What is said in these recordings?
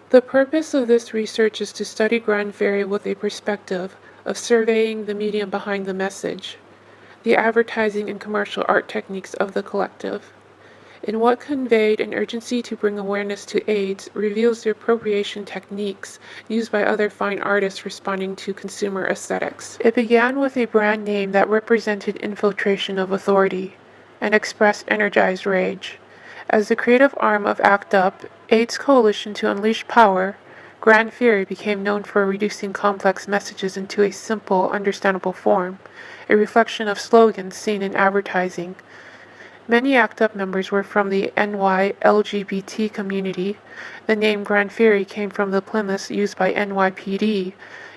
The purpose of this research is to study Gran Fury with a perspective of surveying the medium behind the message, the advertising and commercial art techniques of the collective. In what conveyed an urgency to bring awareness to AIDS reveals the appropriation techniques used by other fine artists responding to consumer aesthetics. It began with a brand name that represented infiltration of authority and expressed energized rage. As the creative arm of ACT UP, AIDS Coalition to Unleash Power, Gran Fury became known for reducing complex messages into a simple, understandable form, a reflection of slogans seen in advertising. Many ACT UP members were from the NY LGBT community. The name Gran Fury came from the Plymouths used by NYPD,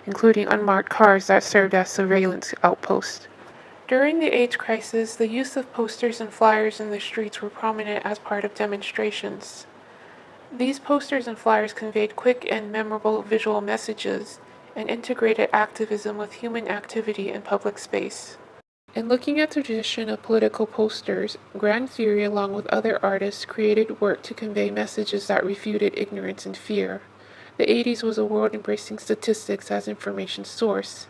including unmarked cars that served as surveillance outposts. During the AIDS crisis, the use of posters and flyers in the streets were prominent as part of demonstrations. These posters and flyers conveyed quick and memorable visual messages and integrated activism with human activity in public space. In looking at the tradition of political posters, Gran Fury, along with other artists, created work to convey messages that refuted ignorance and fear. The 80s was a world embracing statistics as information source.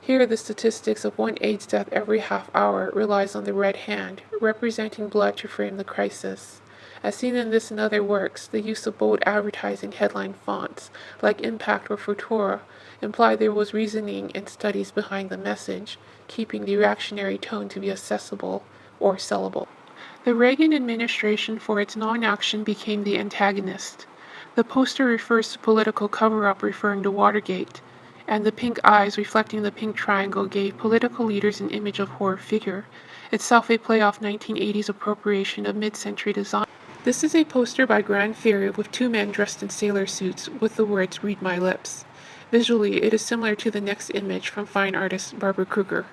Here, the statistics of one AIDS death every half hour relies on the red hand, representing blood to frame the crisis. As seen in this and other works, the use of bold advertising headline fonts, like Impact or Futura, implied there was reasoning and studies behind the message, keeping the reactionary tone to be accessible or sellable. The Reagan administration, for its non-action, became the antagonist. The poster refers to political cover-up referring to Watergate, and the pink eyes reflecting the pink triangle gave political leaders an image of horror figure, itself a play off 1980s appropriation of mid-century design. This is a poster by Gran Fury with two men dressed in sailor suits with the words "Read My Lips." Visually, it is similar to the next image from fine artist Barbara Kruger.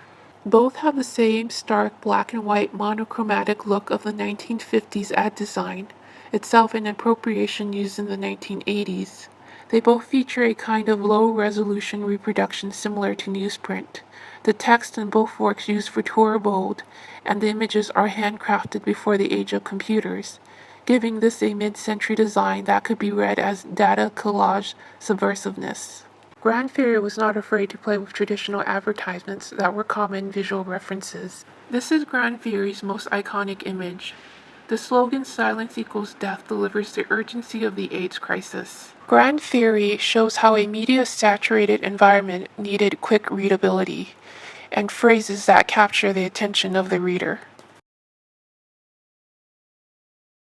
Both have the same stark black and white monochromatic look of the 1950s ad design, itself an appropriation used in the 1980s. They both feature a kind of low-resolution reproduction similar to newsprint. The text in both works use Futura bold, and the images are handcrafted before the age of computers, giving this a mid-century design that could be read as data collage subversiveness. Gran Fury was not afraid to play with traditional advertisements that were common visual references. This is Gran Fury's most iconic image. The slogan "Silence equals death" delivers the urgency of the AIDS crisis. Gran Fury shows how a media-saturated environment needed quick readability and phrases that capture the attention of the reader.